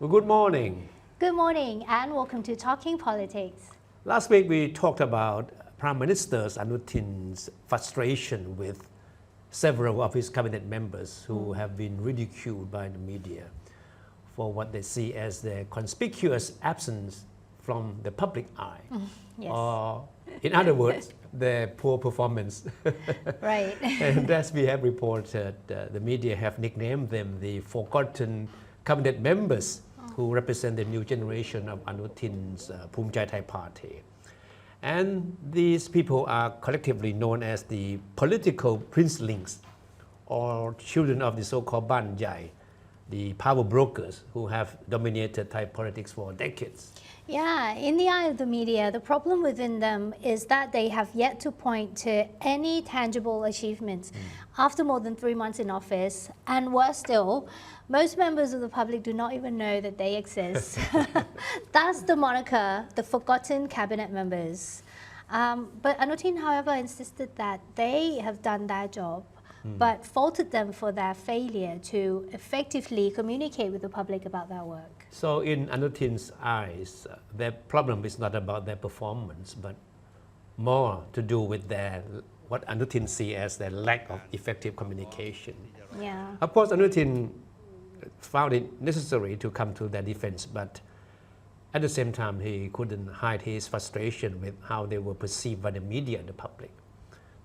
Well, good morning. Good morning and welcome to Talking Politics. Last week we talked about Prime Minister Anuthin's frustration with several of his cabinet members who have been ridiculed by the media for what they see as their conspicuous absence from the public eye. Yes. Or, in other words, their poor performance. Right. And as we have reported, the media have nicknamed them the forgotten cabinet members who represent the new generation of Anuthin's Phumchai Thai party. And these people are collectively known as the political princelings, or children of the so-called Ban Jai, the power brokers who have dominated Thai politics for decades. Yeah, in the eye of the media, the problem within them is that they have yet to point to any tangible achievements after more than 3 months in office, and worse still, most members of the public do not even know that they exist. That's the moniker, the forgotten cabinet members. But Anuthin, however, insisted that they have done their job, but faulted them for their failure to effectively communicate with the public about their work. So in Anuthin's eyes, their problem is not about their performance, but more to do with their, what Anuthin sees as their lack of effective communication. Yeah. Of course, Anuthin found it necessary to come to their defense, but at the same time, he couldn't hide his frustration with how they were perceived by the media and the public.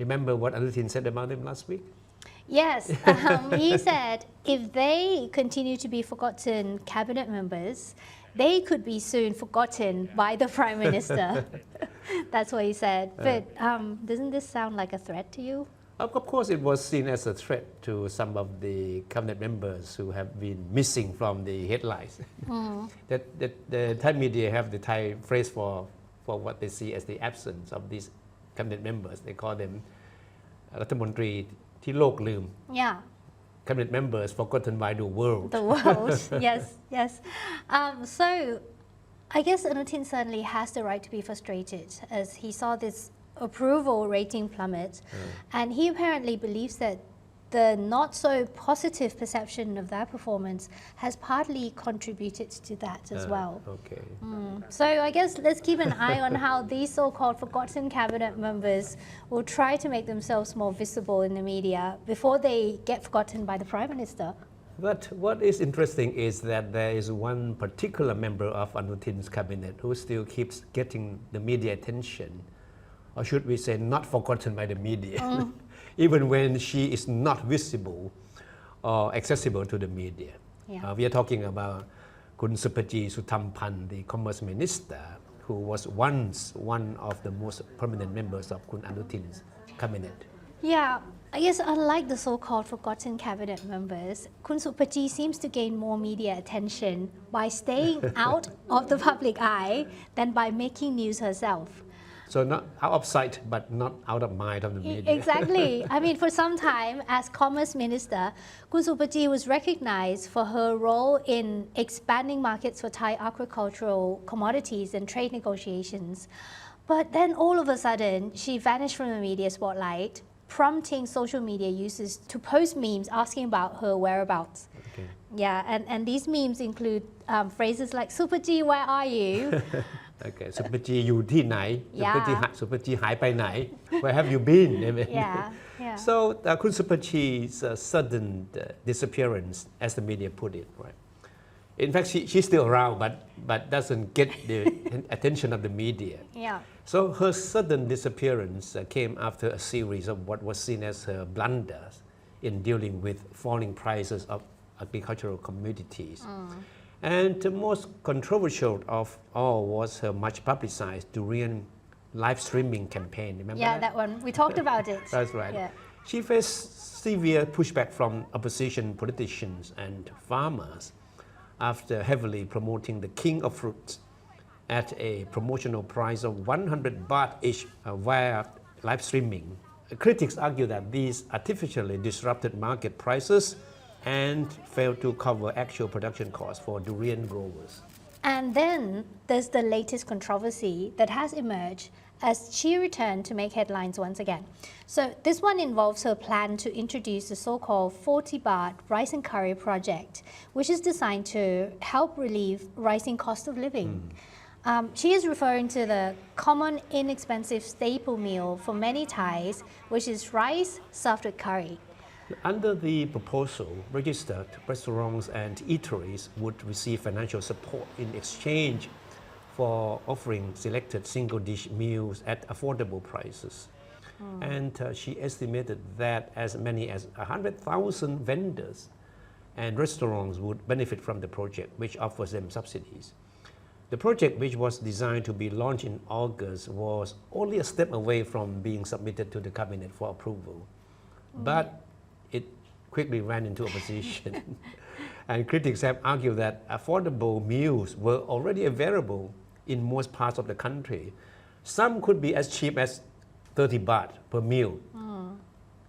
Remember what Anuthin said about them last week? Yes, he said if they continue to be forgotten cabinet members, they could be soon forgotten by the Prime Minister. That's what he said. But doesn't this sound like a threat to you? Of course, it was seen as a threat to some of the cabinet members who have been missing from the headlines. The Thai media have the Thai phrase for what they see as the absence of these cabinet members. They call them รัฐมนตรีที่โลกลืม Yeah. Cabinet members forgotten by the world. The world, yes, yes. So I guess Anuthin certainly has the right to be frustrated as he saw this approval rating plummet. And he apparently believes that the not so positive perception of their performance has partly contributed to that as well. Okay. So I guess let's keep an eye on how these so-called forgotten cabinet members will try to make themselves more visible in the media before they get forgotten by the Prime Minister. But what is interesting is that there is one particular member of Anuthin's cabinet who still keeps getting the media attention, or should we say not forgotten by the media, even when she is not visible or accessible to the media. Yeah. We are talking about Kun Suphajee Suthamphan, the Commerce Minister, who was once one of the most prominent members of Kun Anuthin's cabinet. Yeah, I guess unlike the so-called forgotten cabinet members, Kun Suphajee seems to gain more media attention by staying out of the public eye than by making news herself. So not out of sight, but not out of mind of the media. Exactly. I mean, for some time, as Commerce Minister, Kun Suphajee was recognized for her role in expanding markets for Thai agricultural commodities and trade negotiations. But then all of a sudden, she vanished from the media spotlight, prompting social media users to post memes asking about her whereabouts. Okay. Yeah, and these memes include phrases like, Suphajee, where are you? Okay, Suphajee อยู่ที่ไหน Suphajee หายไปไหน Where have you been? Yeah. So Kun Suphajee's sudden disappearance, as the media put it, right? In fact, she's still around, but doesn't get the attention of the media. Yeah. So her sudden disappearance came after a series of what was seen as her blunders in dealing with falling prices of agricultural commodities. And the most controversial of all was her much publicized durian live streaming campaign. Remember that one. We talked about it. That's right. Yeah. She faced severe pushback from opposition politicians and farmers after heavily promoting the king of fruits at a promotional price of 100 baht each via live streaming. Critics argue that these artificially disrupted market prices and failed to cover actual production costs for durian growers. And then there's the latest controversy that has emerged as she returned to make headlines once again. So this one involves her plan to introduce the so-called 40 baht rice and curry project, which is designed to help relieve rising cost of living. She is referring to the common inexpensive staple meal for many Thais, which is rice served with curry. Under the proposal, registered restaurants and eateries would receive financial support in exchange for offering selected single-dish meals at affordable prices. And she estimated that as many as 100,000 vendors and restaurants would benefit from the project, which offers them subsidies. The project, which was designed to be launched in August, was only a step away from being submitted to the cabinet for approval. But it quickly ran into opposition. And critics have argued that affordable meals were already available in most parts of the country. Some could be as cheap as 30 baht per meal,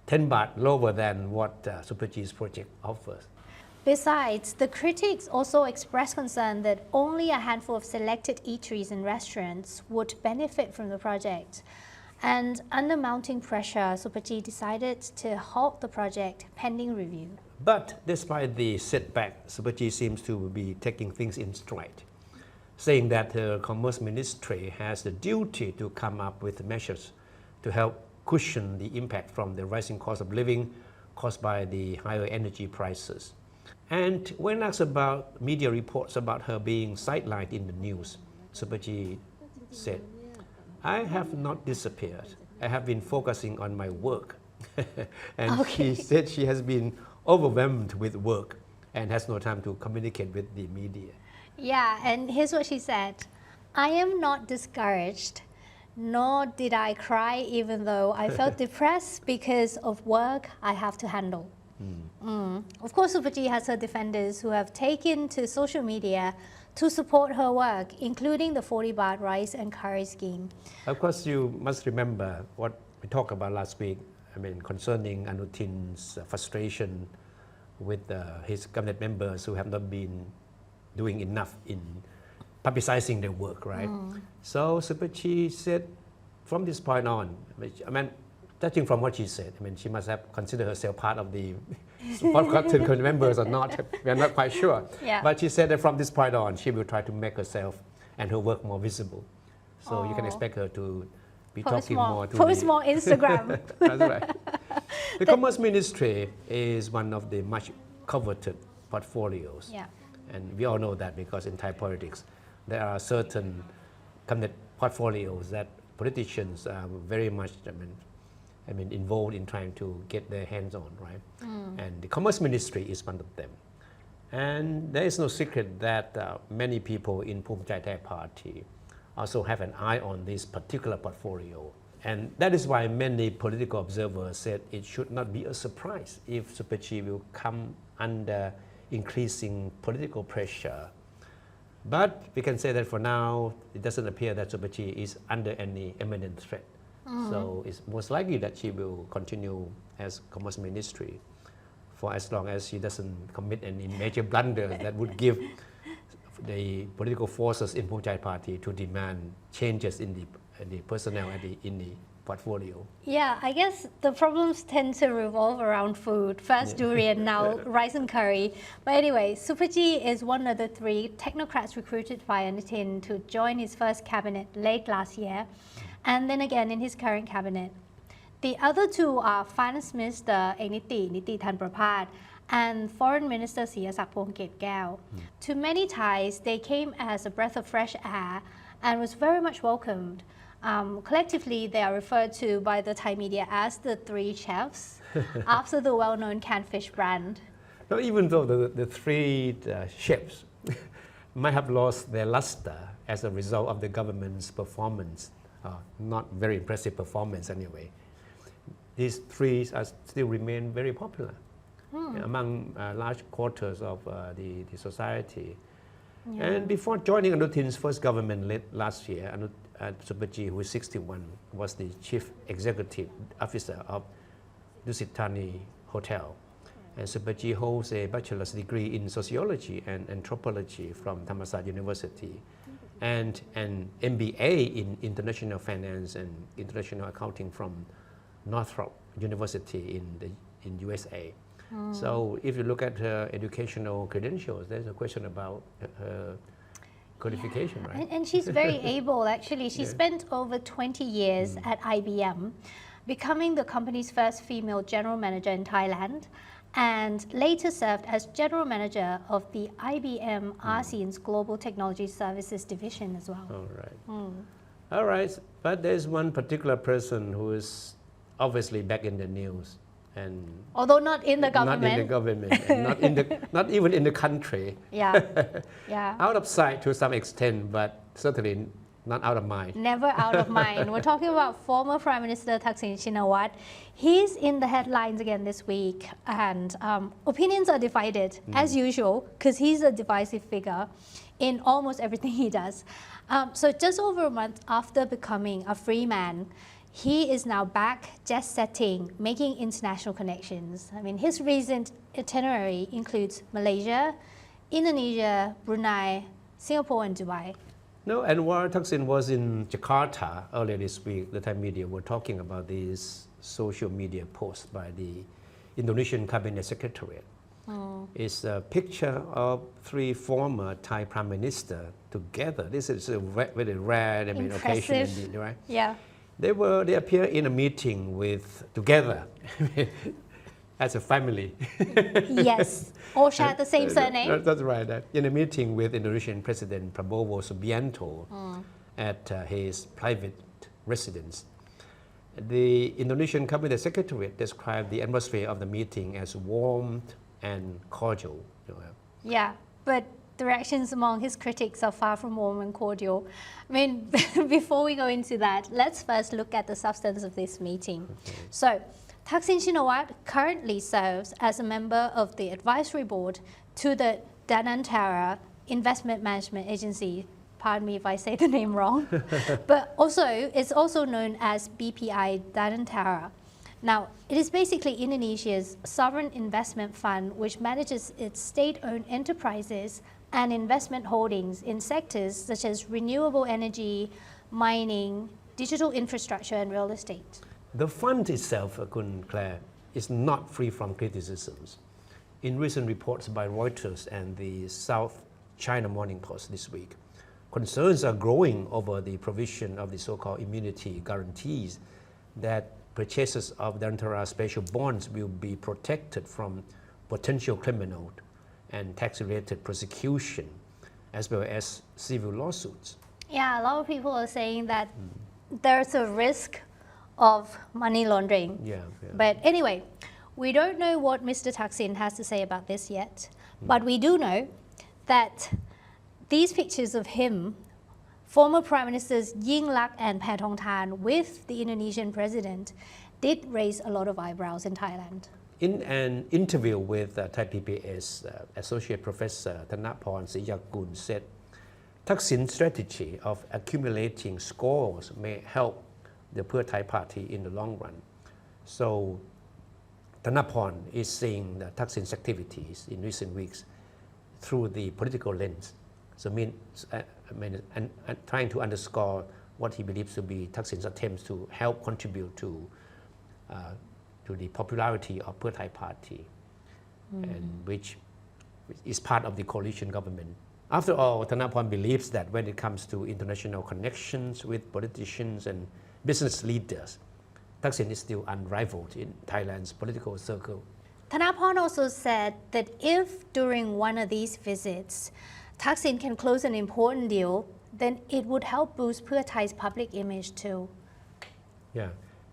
10 baht lower than what Suphajee's project offers. Besides, the critics also expressed concern that only a handful of selected eateries and restaurants would benefit from the project. And under mounting pressure, Suphajee decided to halt the project pending review. But despite the setback, Suphajee seems to be taking things in stride, saying that her Commerce Ministry has the duty to come up with measures to help cushion the impact from the rising cost of living caused by the higher energy prices. And when asked about media reports about her being sidelined in the news, Suphajee said, "I have not disappeared. I have been focusing on my work." And she said she has been overwhelmed with work and has no time to communicate with the media. Yeah, and here's what she said. "I am not discouraged, nor did I cry even though I felt depressed because of work I have to handle." Of course, Suphajee has her defenders who have taken to social media to support her work, including the 40 baht rice and curry scheme. Of course, you must remember what we talked about last week, concerning Anuthin's frustration with his cabinet members who have not been doing enough in publicizing their work, right? So Suphajee said, from this point on, judging from what she said, she must have considered herself part of the forgotten members or not. We are not quite sure. Yeah. But she said that from this point on, she will try to make herself and her work more visible. So you can expect her to be talking more to post more Instagram. That's right. The Commerce Ministry is one of the much coveted portfolios. Yeah. And we all know that because in Thai politics, there are certain cabinet portfolios that politicians are very much involved in trying to get their hands on, right? And the Commerce Ministry is one of them. And there is no secret that many people in Phumjai Thai Party also have an eye on this particular portfolio. And that is why many political observers said it should not be a surprise if Suphajee will come under increasing political pressure. But we can say that for now, it doesn't appear that Suphajee is under any imminent threat. So it's most likely that she will continue as Commerce Ministry for as long as she doesn't commit any major blunders that would give the political forces in Phumjai Party to demand changes in the personnel in the portfolio. Yeah, I guess the problems tend to revolve around food. First durian, now rice and curry. But anyway, Suphajee is one of the 3 technocrats recruited by Anuthin to join his first cabinet late last year, and then again in his current cabinet. The other 2 are Finance Minister Niti Thanpraphat and Foreign Minister Siyasak Phongketkaew. To many Thais, they came as a breath of fresh air and was very much welcomed. Collectively, they are referred to by the Thai media as the 3 chefs, after the well-known canned fish brand. Now, even though the 3 chefs might have lost their luster as a result of the government's performance, not very impressive performance anyway, these 3 still remain very popular among large quarters of the society. Yeah. And before joining Anuthin's first government late last year, Suphajee, who is 61, was the chief executive officer of Dusit Thani Hotel. And Suphajee holds a bachelor's degree in sociology and anthropology from Thammasat University, and an MBA in international finance and international accounting from Northrop University in USA. So if you look at her educational credentials, there's a question about her qualification, right? And she's very able, actually. She spent over 20 years at IBM, becoming the company's first female general manager in Thailand, and later served as general manager of the IBM ASEAN's Global Technology Services Division as well. All right. All right, but there's one particular person who is obviously back in the news, and although not in the government. Not in the government, and not even in the country. Yeah, yeah. Out of sight to some extent, but certainly not out of mind. Never out of mind. We're talking about former Prime Minister Thaksin Shinawatra. He's in the headlines again this week, and opinions are divided, as usual, because he's a divisive figure in almost everything he does. So just over a month after becoming a free man, he is now back jet setting, making international connections. I mean, his recent itinerary includes Malaysia, Indonesia, Brunei, Singapore, and Dubai. No, and while Thaksin was in Jakarta earlier this week, the Thai media were talking about these social media posts by the Indonesian Cabinet Secretariat. It's a picture of 3 former Thai Prime Minister together. This is a very rare occasion indeed, right? Yeah. They appear in a meeting together as a family. Yes, all share the same surname. That's right. In a meeting with Indonesian President Prabowo Subianto at his private residence. The Indonesian Cabinet Secretariat described the atmosphere of the meeting as warm and cordial. Yeah, but the reactions among his critics are far from warm and cordial. I mean, before we go into that, let's first look at the substance of this meeting. Okay. So, Thaksin Shinawatra currently serves as a member of the advisory board to the Danantara Investment Management Agency. Pardon me if I say the name wrong. But also, it's also known as BPI Danantara. Now, it is basically Indonesia's sovereign investment fund, which manages its state-owned enterprises and investment holdings in sectors such as renewable energy, mining, digital infrastructure, and real estate. The fund itself, Kun Claire, is not free from criticisms. In recent reports by Reuters and the South China Morning Post this week, concerns are growing over the provision of the so-called immunity guarantees that purchases of Danantara special bonds will be protected from potential criminal and tax-related prosecution, as well as civil lawsuits. Yeah, a lot of people are saying that there's a risk of money laundering. Yeah. But anyway, we don't know what Mr. Thaksin has to say about this yet, but we do know that these pictures of him, former Prime Ministers Yingluck and Paetongtarn with the Indonesian president, did raise a lot of eyebrows in Thailand. In an interview with Thai PBS, Associate Professor Thanaporn Siyakul said, Thaksin's strategy of accumulating scores may help the Pheu Thai party in the long run. So Thanaporn is seeing the Thaksin's activities in recent weeks through the political lens. So and trying to underscore what he believes to be Thaksin's attempts to help contribute to the popularity of Pheu Thai party, and which is part of the coalition government. After all, Thanaporn believes that when it comes to international connections with politicians and business leaders, Thaksin is still unrivaled in Thailand's political circle. Thanaporn also said that if during one of these visits, Thaksin can close an important deal, then it would help boost Pheu Thai's public image too. Yeah,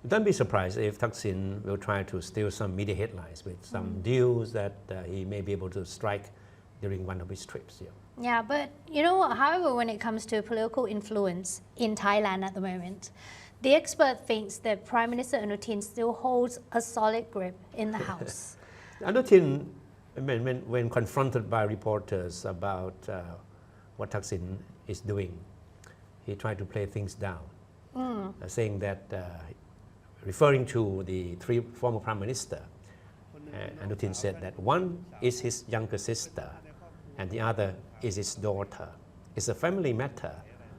don't be surprised if Thaksin will try to steal some media headlines with some deals that he may be able to strike during one of his trips. Yeah, but you know what, however, when it comes to political influence in Thailand at the moment, the expert thinks that Prime Minister Anutin still holds a solid grip in the House. Anutin, when confronted by reporters about what Thaksin is doing, he tried to play things down, saying that, referring to the 3 former Prime Minister, Anutin said that one is his younger sister and the other is his daughter. It's a family matter.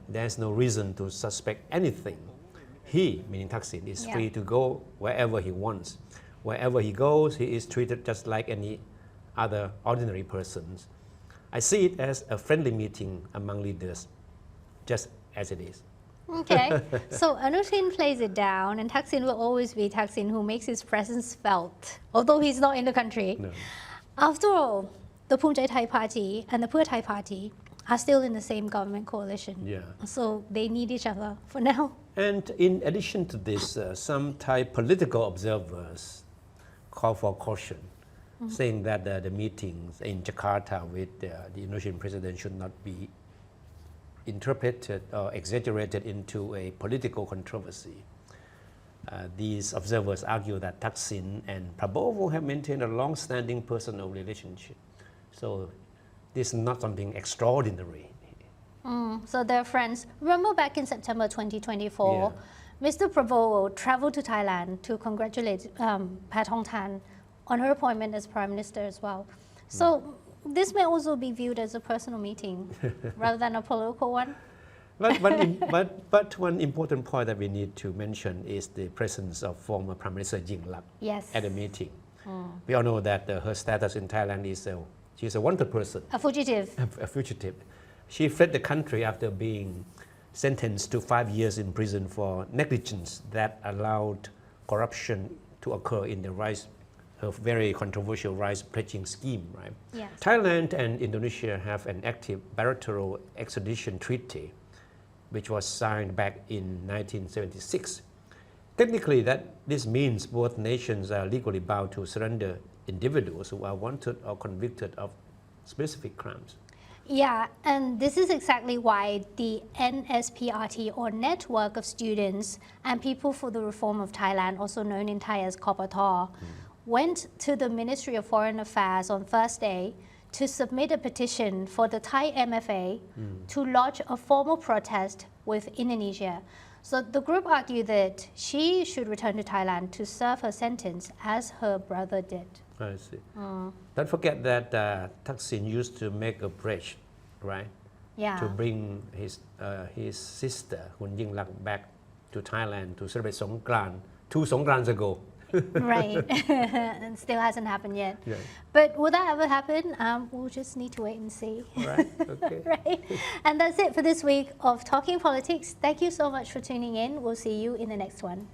There's no reason to suspect anything. He, meaning Thaksin, is free to go wherever he wants. Wherever he goes, he is treated just like any other ordinary persons. I see it as a friendly meeting among leaders, just as it is. Okay, so Anutin plays it down, and Thaksin will always be Thaksin, who makes his presence felt, although he's not in the country. No. After all, the Phumjai Thai Party and the Pheu Thai Party are still in the same government coalition. Yeah. So they need each other for now. And in addition to this, some Thai political observers call for caution, saying that the meetings in Jakarta with the Indonesian president should not be interpreted or exaggerated into a political controversy. These observers argue that Thaksin and Prabowo have maintained a long-standing personal relationship. So this is not something extraordinary. So they're friends. Remember back in September 2024, Mr. Prabowo traveled to Thailand to congratulate Pat Hong Tan on her appointment as Prime Minister as well. So this may also be viewed as a personal meeting rather than a political one. But one important point that we need to mention is the presence of former Prime Minister Yingluck at the meeting. We all know that her status in Thailand is she's a wanted person. A fugitive. A fugitive. She fled the country after being sentenced to 5 years in prison for negligence that allowed corruption to occur in the rice, her very controversial rice pledging scheme, right? Yes. Thailand and Indonesia have an active bilateral extradition treaty, which was signed back in 1976. Technically, this means both nations are legally bound to surrender individuals who are wanted or convicted of specific crimes. Yeah, and this is exactly why the NSPRT, or Network of Students and People for the Reform of Thailand, also known in Thai as KOPATO, went to the Ministry of Foreign Affairs on Thursday to submit a petition for the Thai MFA to lodge a formal protest with Indonesia. So the group argued that she should return to Thailand to serve her sentence as her brother did. I see. Don't forget that Thaksin used to make a pledge, right? Yeah. To bring his sister, Hun Yingluck, back to Thailand to celebrate Songkran 2 Songkrans ago. Right. And still hasn't happened yet. Yeah. But will that ever happen? We'll just need to wait and see. Right. Okay. Right. And that's it for this week of Talking Politics. Thank you so much for tuning in. We'll see you in the next one.